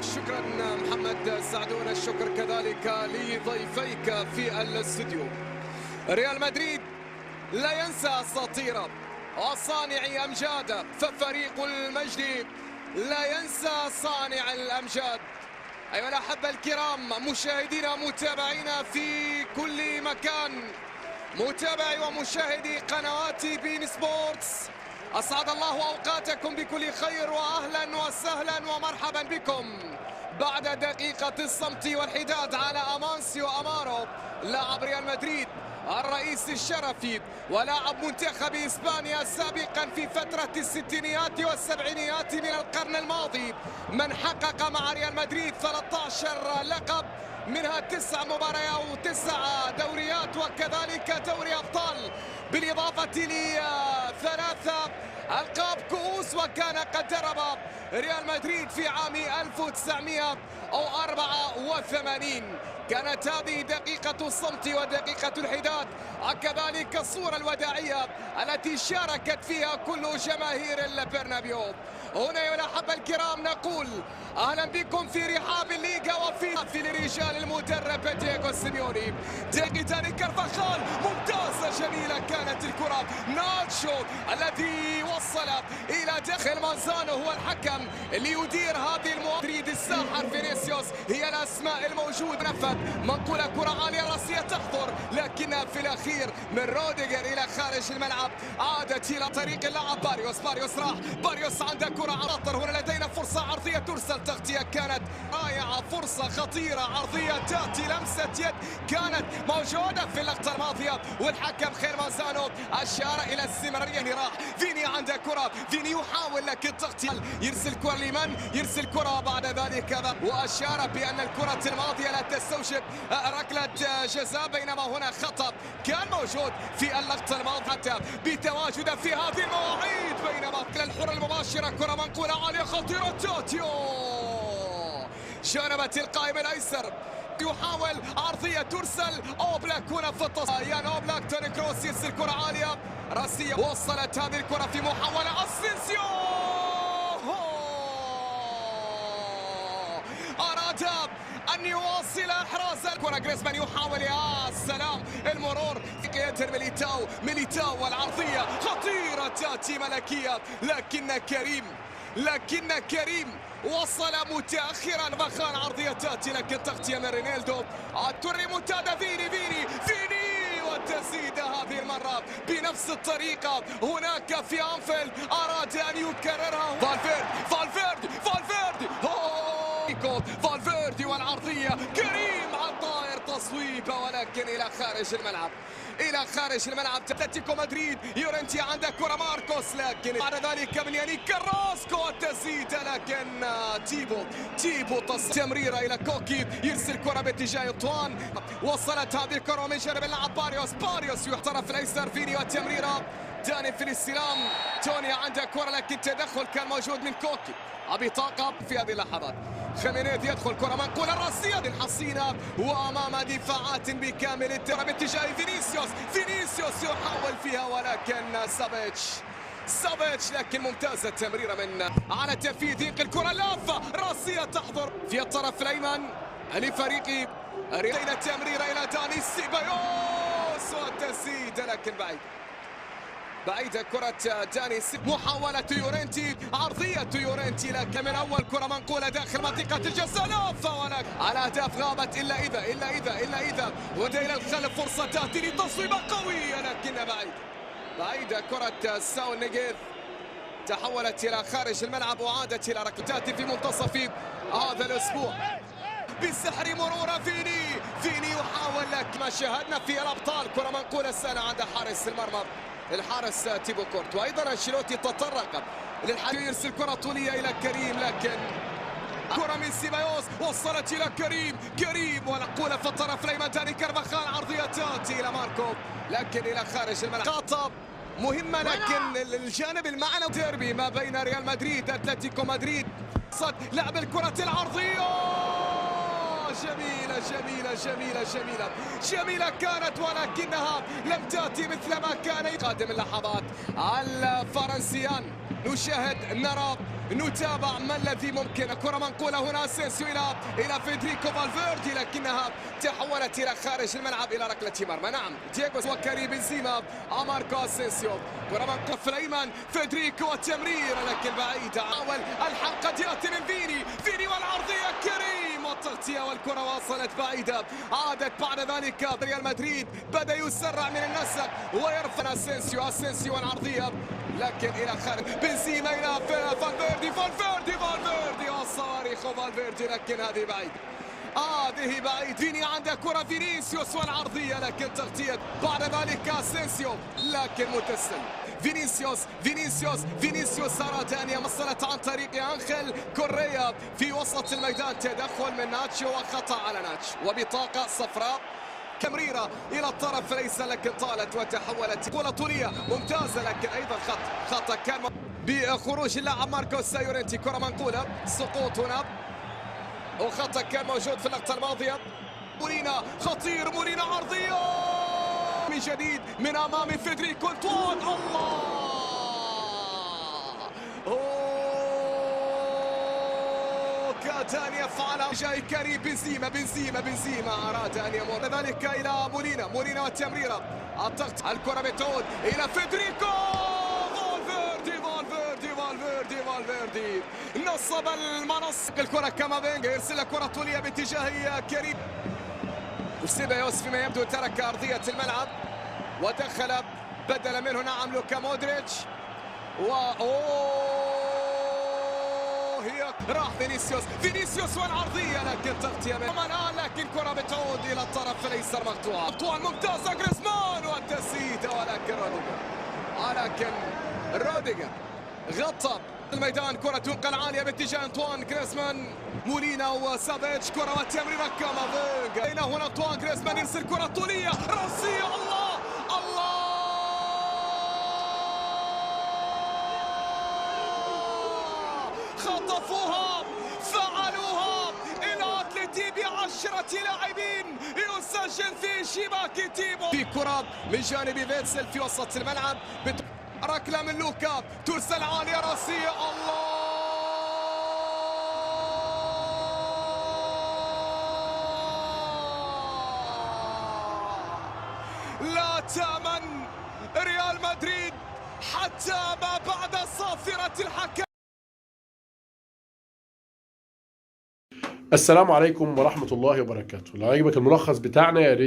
شكرا محمد سعدون، الشكر كذلك لضيفيك في الاستوديو. ريال مدريد لا ينسى اساطيره وصانعي امجاده، ففريق المجد لا ينسى صانع الامجاد. ايها الاحبه الكرام، مشاهدينا متابعينا في كل مكان، متابعي ومشاهدي قنوات بين سبورتس، أسعد الله أوقاتكم بكل خير وأهلا وسهلا ومرحبا بكم. بعد دقيقة الصمت والحداد على أمانسيو أمارو لاعب ريال مدريد الرئيس الشرفي ولاعب منتخب إسبانيا سابقا في فترة الستينيات والسبعينيات من القرن الماضي، من حقق مع ريال مدريد 13 لقب، منها 9 مباريات و9 دوريات وكذلك دوري أبطال، بالإضافة ل3 ألقاب كؤوس. وكان قد درب ريال مدريد في عام 1984. كانت هذه دقيقة الصمت ودقيقة الحداد، وكذلك الصورة الوداعية التي شاركت فيها كل جماهير البرنابيو. هنا يا الأحبة الكرام نقول أهلا بكم في رحاب الليغا وفي لرجال المدرب دييغو سيميوني. دقيقة كارفاخال ممتازة جميلة كانت الكرة، ناتشو الذي وصل إلى داخل مانزانو هو الحكم اللي يدير هذه المدريد. الساحر فينيسيوس هي الأسماء الموجودة. نفذ منقولة كرة عالية راسية تحضر، لكنها في الأخير من روديجر إلى خارج الملعب، عادت إلى طريق اللاعب باريوس راح باريوس عنده كرة عطر. هنا لدينا فرصة عرضية ترسل، تغطية كانت رائعة، فرصة خطيرة عرضية تأتي، لمسة يد كانت موجودة في اللقطة الماضية، والحكم خير مانزانو أشار إلى الاستمرارية. راح فيني عنده كرة، فيني يحاول لكن تغطية، يرسل كرة لمن؟ يرسل كرة بعد ذلك وأشار بأن الكرة الماضية لا تستوجب ركلة جزاء، بينما هنا خطأ كان موجود في اللقطة الماضية حتى بتواجده في هذه المواعيد. بينما الحرة المباشرة كرة منقولة عالية خطيرة تاتيو جانبت القائم الأيسر، يحاول عرضية ترسل، أوبلاك هنا في التصوير، يان أوبلاك، توني كروس يرسل كرة عالية راسية، وصلت هذه الكرة في محاولة أسينسيو، أراد أن يواصل إحراز الكرة. جريزمان يحاول، يا سلام المرور ينتر ميليتاو والعرضية خطيرة تأتي ملكية، لكن كريم وصل متأخرا. بخان عرضية تأتي لكن تغطية من رينيلدو، التوري منتدى فيني والتسديدة هذه المرة بنفس الطريقة هناك في أنفيلد، أراد أن يكررها فالفيردي والعرضية كريم على الطائر، تصويبة ولكن إلى خارج الملعب. أتلتيكو مدريد يورنتي عنده كرة ماركوس، لكن بعد ذلك من يانيك كاراسكو التسديدة، لكن تيبو تمريرة إلى كوكي، يرسل كرة باتجاه طوان، وصلت هذه الكرة من جانب اللاعب باريوس يحترف الأيسر، فيني والتمريرة داني في الاستلام، توني عنده كرة لكن تدخل كان موجود من كوكي، بطاقة في هذه اللحظات. خيمينيز يدخل كرة منقولة راسية الحصينة وأمام دفاعات بكامل الترى باتجاه فينيسيوس يحاول فيها، ولكن سافيتش لكن ممتازة التمريرة من على تنفيذ الكرة، لافة راسية تحضر في الطرف الأيمن لفريق ريال. التمريرة إلى داني سيبايوس والتسديد لكن بعيدة كرة داني، محاولة يورنتي، عرضية يورنتي لكن من أول كرة منقولة داخل منطقة الجزاء، لافة ولكن الأهداف غابت إلا إذا وده إلى الخلف، فرصة تأتي لتصويبة قوية لكنها بعيدة كرة ساول نيغيز تحولت إلى خارج الملعب وعادت إلى ركلات في منتصف هذا الأسبوع بالسحر. مرورة فيني يحاول، لكن ما شاهدنا في الأبطال كرة منقولة سنة عند حارس المرمى الحارس تيبو كورت، وايضا انشيلوتي تطرق للحديث، يرسل كرة طولية الى كريم، لكن كرة من سيبايوس وصلت الى كريم ونقولة في الطرف الايمن داني كارفاخال، عرضية تاتي الى ماركو لكن الى خارج الملعب. خطأ مهمة لكن الجانب المعنوي، ديربي ما بين ريال مدريد اتلتيكو مدريد، صد لعب الكرة العرضية جميلة كانت ولكنها لم تأتي مثل ما كان. قادم اللحظات الفرنسيان نشاهد نرى نتابع ما الذي ممكن. كرة منقولة هنا اسينسيو إلى فيدريكو فالفيردي، لكنها تحولت إلى خارج الملعب إلى ركلة مرمى. نعم دييغو وكريم بنزيما ماركو اسينسيو. كرة منقولة في الأيمن، فيدريكو التمريرة لكن بعيدة. حاول الحلقة دياتي من فيني والعرضية كريم والتغطية والكرة وصلت بعيدة. عادت بعد ذلك ريال مدريد، بدأ يسرع من النسق ويرفع اسينسيو والعرضية لكن إلى خارج. بنزيما إلى فالفيردي والصواريخ فالفيردي، لكن هذه بعيد. فيني عنده كرة فينيسيوس والعرضية لكن تغطية بعد ذلك اسينسيو لكن متسل. فينيسيوس أراد أن يمصلت عن طريق أنخيل كوريا في وسط الميدان. تدخل من ناتشو وخطأ على ناتشو وبطاقة صفراء. تمريرة إلى الطرف ليس لكن طالت وتحولت كرة طولية ممتازة، لكن أيضا خطأ كان بخروج اللاعب ماركوس يورنتي. كرة منقولة، سقوط هنا وخطأ كان موجود في اللقطة الماضية. مورينا خطير، مورينا عرضية من جديد من أمام فيدريكو أنطوان. الله كاد أن يفعلها. جاي كريم بنزيما أراد أن يمر ذلك إلى مورينا والتمريرة. الضغط، الكرة بتعود إلى فيدريكو فالفيردي نصب المنص. الكرة كامافينجا يرسل كرة طولية باتجاه كريم. وسيبايوس فيما يبدو ترك أرضية الملعب ودخل بدل منه نعم لوكا مودريتش. هي راح فينيسيوس والعرضية لكن تغطية لكن كرة بتعود إلى الطرف ليس مقطوعة. طوال ممتازة جريزمان والتسديدة ولكن روديجر غطى الميدان. كرة تنقل عالية باتجاه أنطوان جريزمان. مولينا وسافيتش، كرة والتمريرة كامافينجا. هنا أنطوان جريزمان يرسل كرة طولية رأسية. الله خطفوها، فعلوها. إلى أتلتي ب10 لاعبين يسجل في شباك تيمو. في كرة من جانب فيتسل في وسط الملعب، ركلة من لوكا ترسل عالية راسية. الله لا تأمن ريال مدريد حتى ما بعد صافرة الحكم. السلام عليكم ورحمة الله وبركاته. لو عجبك الملخص بتاعنا يا ريت